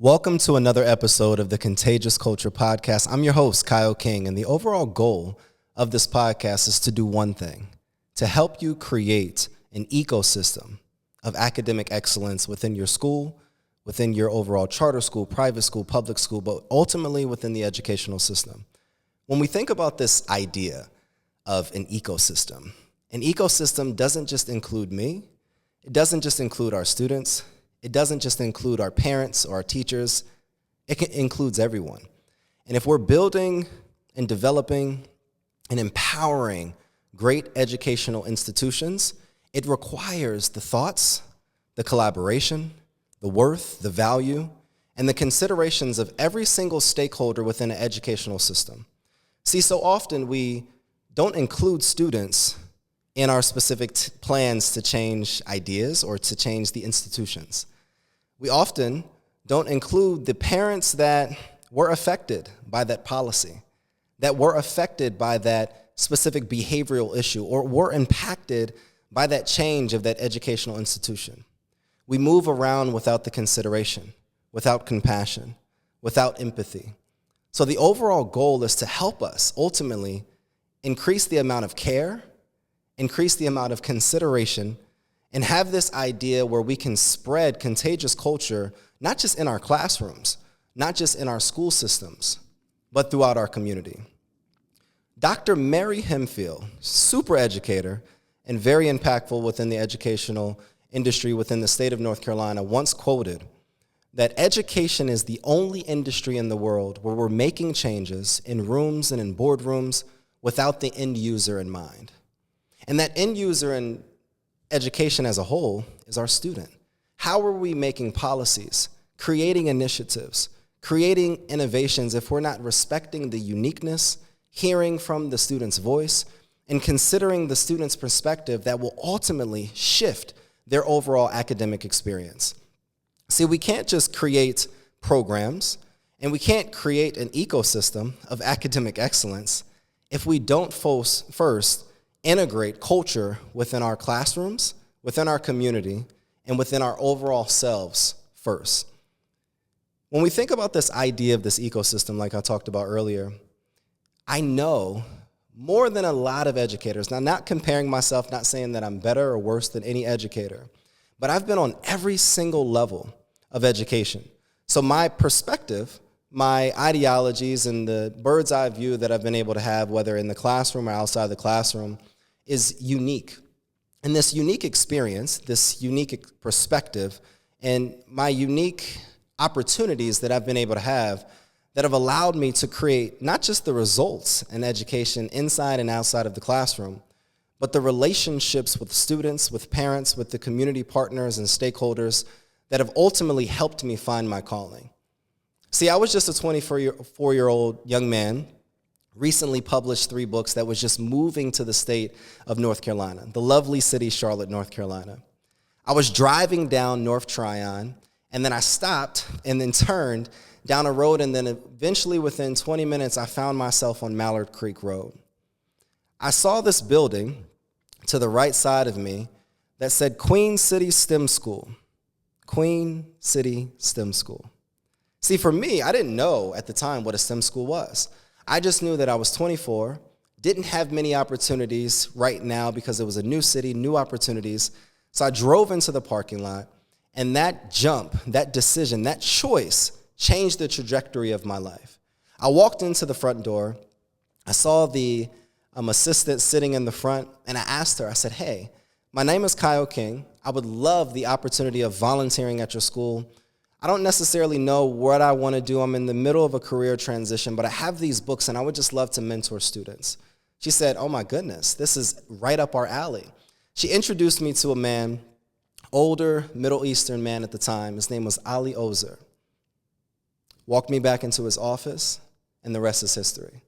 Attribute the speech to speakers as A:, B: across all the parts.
A: Welcome to another episode of the Contagious Culture Podcast. I'm your host, Kyle King, and the overall goal of this podcast is to do one thing, to help you create an ecosystem of academic excellence within your school, within your overall charter school, private school, public school, but ultimately within the educational system. When we think about this idea of an ecosystem doesn't just include me, it doesn't just include our students, it doesn't just include our parents or our teachers, it includes everyone. And if we're building and developing and empowering great educational institutions, it requires the thoughts, the collaboration, the worth, the value, and the considerations of every single stakeholder within an educational system. See, so often we don't include students in our specific plans to change ideas or to change the institutions. We often don't include the parents that were affected by that policy, that were affected by that specific behavioral issue, or were impacted by that change of that educational institution. We move around without the consideration, without compassion, without empathy. So the overall goal is to help us ultimately increase the amount of care, increase the amount of consideration, and have this idea where we can spread contagious culture, not just in our classrooms, not just in our school systems, but throughout our community. Dr. Mary Hemphill, super educator and very impactful within the educational industry within the state of North Carolina, once quoted that education is the only industry in the world where we're making changes in rooms and in boardrooms without the end user in mind. And that end user in education as a whole is our student. How are we making policies, creating initiatives, creating innovations if we're not respecting the uniqueness, hearing from the student's voice, and considering the student's perspective that will ultimately shift their overall academic experience? See, we can't just create programs and we can't create an ecosystem of academic excellence if we don't first integrate culture within our classrooms, within our community, and within our overall selves first. When we think about this idea of this ecosystem, like I talked about earlier, I know more than a lot of educators, now not comparing myself, not saying that I'm better or worse than any educator, but I've been on every single level of education. So my perspective, my ideologies, and the bird's eye view that I've been able to have, whether in the classroom or outside the classroom, is unique. And this unique experience, this unique perspective, and my unique opportunities that I've been able to have that have allowed me to create not just the results in education inside and outside of the classroom, but the relationships with students, with parents, with the community partners and stakeholders that have ultimately helped me find my calling. See, I was just a 24-year-old young man, recently published 3 books that was just moving to the state of North Carolina, the lovely city, Charlotte, North Carolina. I was driving down North Tryon, and then I stopped and then turned down a road, and then eventually within 20 minutes, I found myself on Mallard Creek Road. I saw this building to the right side of me that said Queen City STEM School. Queen City STEM School. See, for me, I didn't know at the time what a STEM school was. I just knew that I was 24, didn't have many opportunities right now because it was a new city, new opportunities. So I drove into the parking lot, and that jump, that decision, that choice changed the trajectory of my life. I walked into the front door, I saw the assistant sitting in the front, and I asked her, I said, "Hey, my name is Kyle King. I would love the opportunity of volunteering at your school. I don't necessarily know what I want to do. I'm in the middle of a career transition, but I have these books and I would just love to mentor students." She said, "Oh my goodness, this is right up our alley." She introduced me to a man, older Middle Eastern man at the time. His name was Ali Ozer. Walked me back into his office, and the rest is history.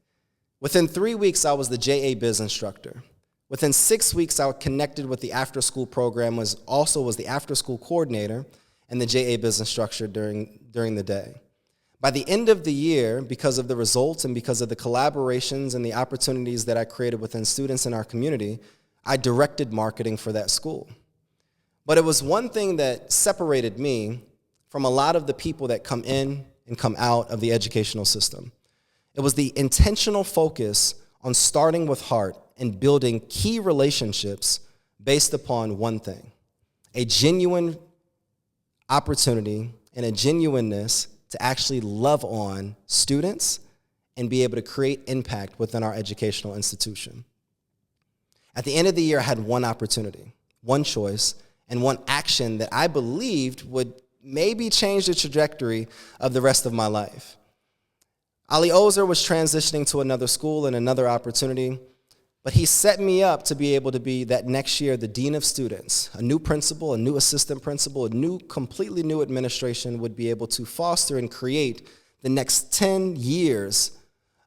A: Within 3 weeks, I was the JA Biz instructor. Within 6 weeks, I connected with the after-school program, was the after-school coordinator and the JA Biz instructor during the day. By the end of the year, because of the results and because of the collaborations and the opportunities that I created within students in our community, I directed marketing for that school. But it was one thing that separated me from a lot of the people that come in and come out of the educational system. It was the intentional focus on starting with heart and building key relationships based upon one thing: a genuine opportunity and a genuineness to actually love on students and be able to create impact within our educational institution. At the end of the year, I had one opportunity, one choice, and one action that I believed would maybe change the trajectory of the rest of my life. Ali Ozer was transitioning to another school and another opportunity, but he set me up to be able to be that next year the dean of students. A new principal, a new assistant principal, completely new administration would be able to foster and create the next 10 years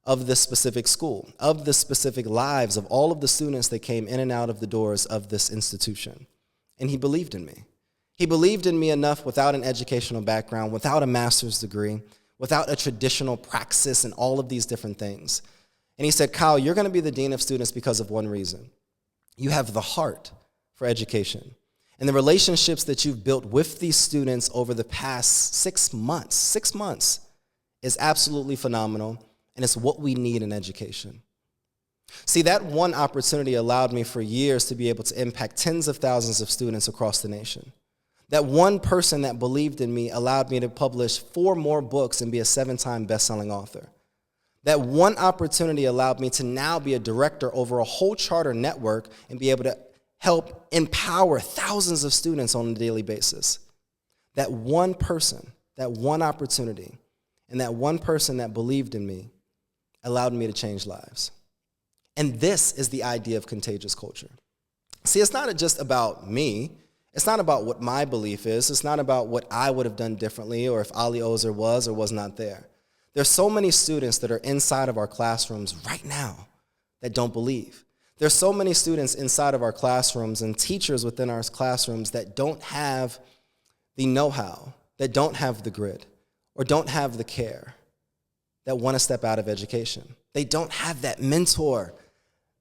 A: of this specific school, of the specific lives of all of the students that came in and out of the doors of this institution. And he believed in me. He believed in me enough without an educational background, without a master's degree, without a traditional praxis and all of these different things. And he said, Kyle, you're going to be the dean of students because of one reason. You have the heart for education. And the relationships that you've built with these students over the past 6 months is absolutely phenomenal, and it's what we need in education. See, that one opportunity allowed me for years to be able to impact tens of thousands of students across the nation. That one person that believed in me allowed me to publish 4 more books and be a 7-time best-selling author. That one opportunity allowed me to now be a director over a whole charter network and be able to help empower thousands of students on a daily basis. That one person, that one opportunity, and that one person that believed in me allowed me to change lives. And this is the idea of contagious culture. See, it's not just about me. It's not about what my belief is. It's not about what I would have done differently or if Ali Ozer was or was not there. There's so many students that are inside of our classrooms right now that don't believe. There's so many students inside of our classrooms and teachers within our classrooms that don't have the know-how, that don't have the grit, or don't have the care, that want to step out of education. They don't have that mentor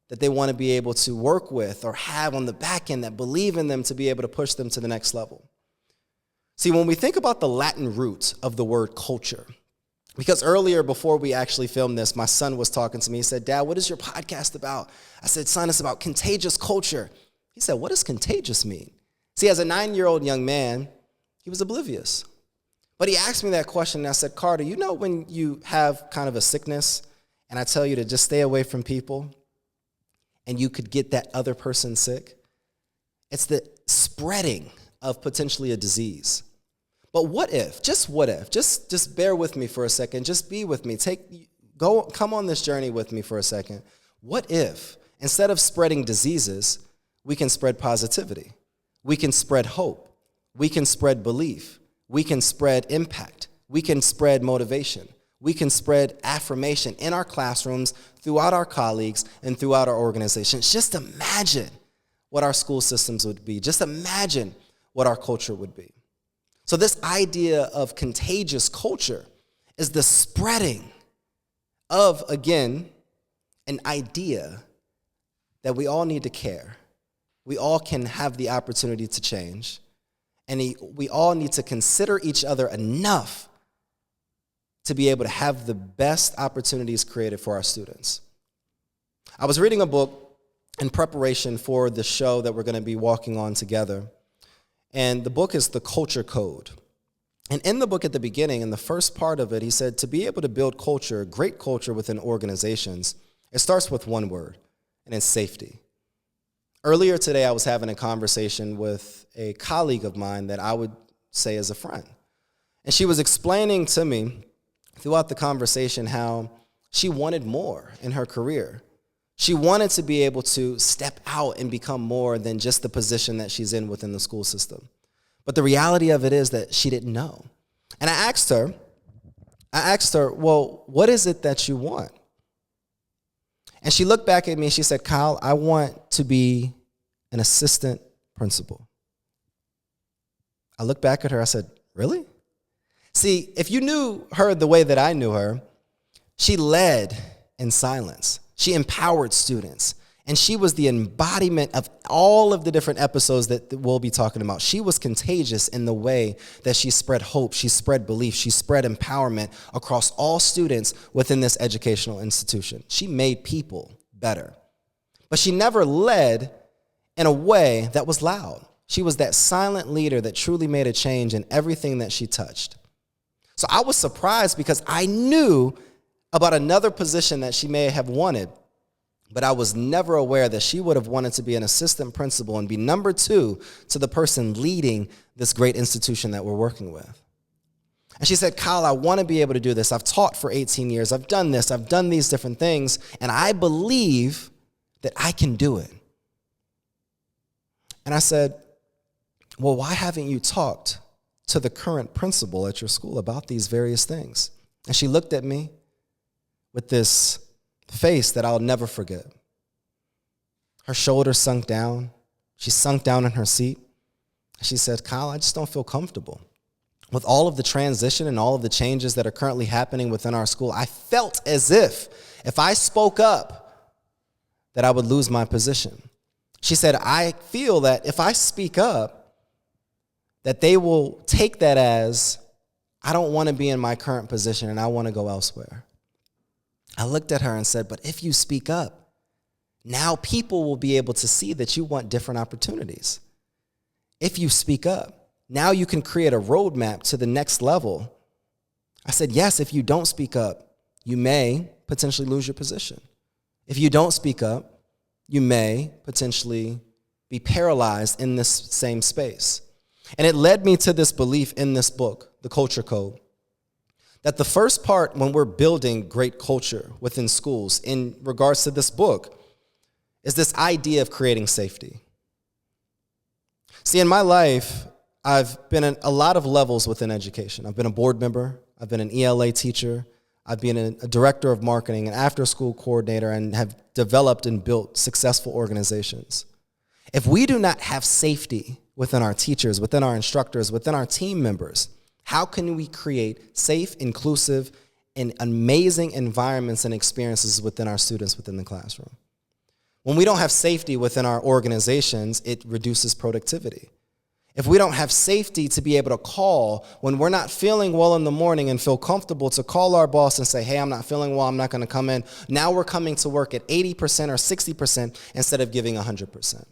A: that they want to be able to work with or have on the back end that believe in them to be able to push them to the next level. See, when we think about the Latin root of the word culture, because earlier, before we actually filmed this, my son was talking to me. He said, Dad, what is your podcast about? I said, son, it's about contagious culture. He said, what does contagious mean? See, as a 9-year-old young man, he was oblivious. But he asked me that question, and I said, Carter, you know when you have kind of a sickness, and I tell you to just stay away from people, and you could get that other person sick? It's the spreading of potentially a disease. But what if, just bear with me for a second, just be with me, come on this journey with me for a second. What if, instead of spreading diseases, we can spread positivity, we can spread hope, we can spread belief, we can spread impact, we can spread motivation, we can spread affirmation in our classrooms, throughout our colleagues, and throughout our organizations. Just imagine what our school systems would be. Just imagine what our culture would be. So this idea of contagious culture is the spreading of, again, an idea that we all need to care. We all can have the opportunity to change. And we all need to consider each other enough to be able to have the best opportunities created for our students. I was reading a book in preparation for the show that we're going to be walking on together. And the book is The Culture Code. And in the book at the beginning, in the first part of it, he said to be able to build culture, great culture within organizations, it starts with one word, and it's safety. Earlier today, I was having a conversation with a colleague of mine that I would say is a friend. And she was explaining to me throughout the conversation how she wanted more in her career. She wanted to be able to step out and become more than just the position that she's in within the school system. But the reality of it is that she didn't know. And I asked her, well, what is it that you want? And she looked back at me and she said, Kyle, I want to be an assistant principal. I looked back at her, I said, really? See, if you knew her the way that I knew her, she led in silence. She empowered students. And she was the embodiment of all of the different episodes that we'll be talking about. She was contagious in the way that she spread hope, she spread belief, she spread empowerment across all students within this educational institution. She made people better. But she never led in a way that was loud. She was that silent leader that truly made a change in everything that she touched. So I was surprised because I knew about another position that she may have wanted, but I was never aware that she would have wanted to be an assistant principal and be number 2 to the person leading this great institution that we're working with. And she said, Kyle, I want to be able to do this. I've taught for 18 years. I've done this. I've done these different things. And I believe that I can do it. And I said, well, why haven't you talked to the current principal at your school about these various things? And she looked at me with this face that I'll never forget. Her shoulders sunk down. She sunk down in her seat. She said, Kyle, I just don't feel comfortable. With all of the transition and all of the changes that are currently happening within our school, I felt as if I spoke up, that I would lose my position. She said, I feel that if I speak up, that they will take that as, I don't want to be in my current position and I want to go elsewhere. I looked at her and said, but if you speak up, now people will be able to see that you want different opportunities. If you speak up, now you can create a roadmap to the next level. I said, yes, if you don't speak up, you may potentially lose your position. If you don't speak up, you may potentially be paralyzed in this same space. And it led me to this belief in this book, The Culture Code, that the first part when we're building great culture within schools in regards to this book is this idea of creating safety. See, in my life, I've been at a lot of levels within education. I've been a board member. I've been an ELA teacher. I've been a director of marketing, an after-school coordinator, and have developed and built successful organizations. If we do not have safety within our teachers, within our instructors, within our team members, how can we create safe, inclusive, and amazing environments and experiences within our students within the classroom? When we don't have safety within our organizations, it reduces productivity. If we don't have safety to be able to call when we're not feeling well in the morning and feel comfortable to call our boss and say, hey, I'm not feeling well, I'm not going to come in. Now we're coming to work at 80% or 60% instead of giving 100%.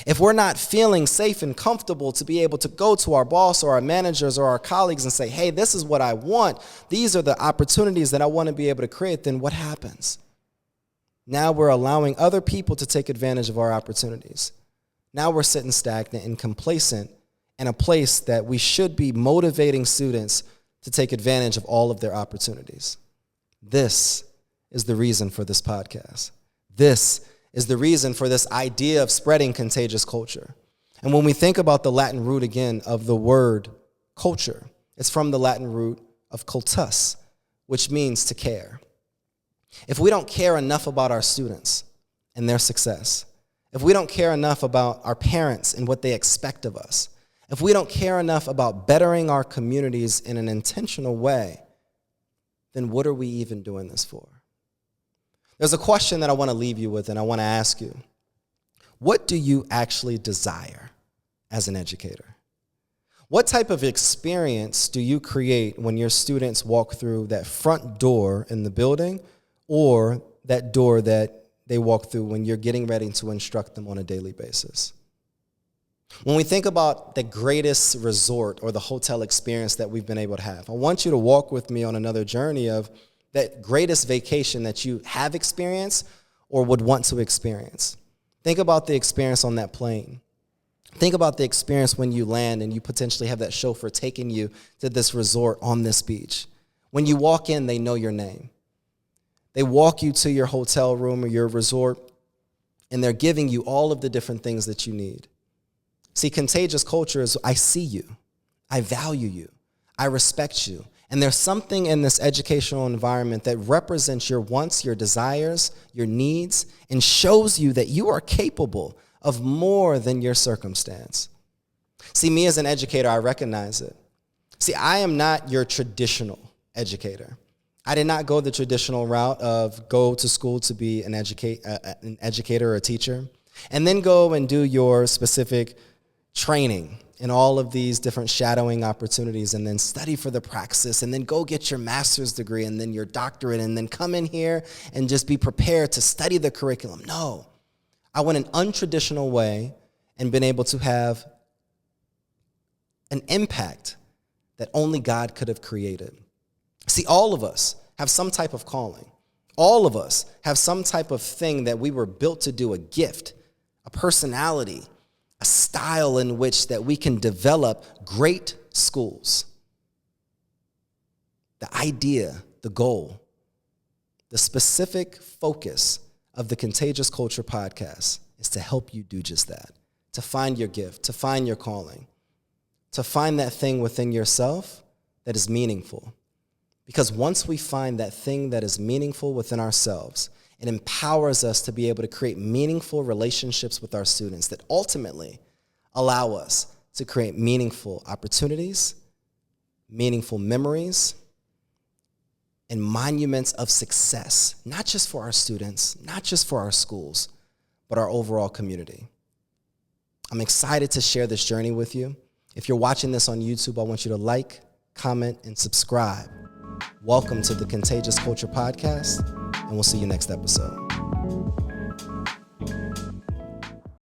A: If we're not feeling safe and comfortable to be able to go to our boss or our managers or our colleagues and say, hey, this is what I want, these are the opportunities that I want to be able to create, then what happens? Now we're allowing other people to take advantage of our opportunities. Now we're sitting stagnant and complacent in a place that we should be motivating students to take advantage of all of their opportunities. This is the reason for this podcast. This is the reason for this idea of spreading contagious culture. And when we think about the Latin root again of the word culture, it's from the Latin root of cultus, which means to care. If we don't care enough about our students and their success, if we don't care enough about our parents and what they expect of us, if we don't care enough about bettering our communities in an intentional way, then what are we even doing this for? There's a question that I want to leave you with, and I want to ask you. What do you actually desire as an educator? What type of experience do you create when your students walk through that front door in the building or that door that they walk through when you're getting ready to instruct them on a daily basis? When we think about the greatest resort or the hotel experience that we've been able to have, I want you to walk with me on another journey of that greatest vacation that you have experienced or would want to experience. Think about the experience on that plane. Think about the experience when you land and you potentially have that chauffeur taking you to this resort on this beach. When you walk in, they know your name. They walk you to your hotel room or your resort, and they're giving you all of the different things that you need. See, contagious culture is, I see you, I value you, I respect you. And there's something in this educational environment that represents your wants, your desires, your needs, and shows you that you are capable of more than your circumstance. See, me as an educator, I recognize it. See, I am not your traditional educator. I did not go the traditional route of go to school to be an educator or a teacher, and then go and do your specific training in all of these different shadowing opportunities, and then study for the praxis, and then go get your master's degree and then your doctorate, and then come in here and just be prepared to study the curriculum. No, I went an untraditional way and been able to have an impact that only God could have created. See, all of us have some type of calling. All of us have some type of thing that we were built to do, a gift, a personality, a style in which that we can develop great schools. The idea, the goal, the specific focus of the Contagious Culture podcast is to help you do just that, to find your gift, to find your calling, to find that thing within yourself that is meaningful. Because once we find that thing that is meaningful within ourselves, it empowers us to be able to create meaningful relationships with our students that ultimately allow us to create meaningful opportunities, meaningful memories, and monuments of success, not just for our students, not just for our schools, but our overall community. I'm excited to share this journey with you. If you're watching this on YouTube, I want you to like, comment, and subscribe. Welcome to the Contagious Culture Podcast, and we'll see you next episode.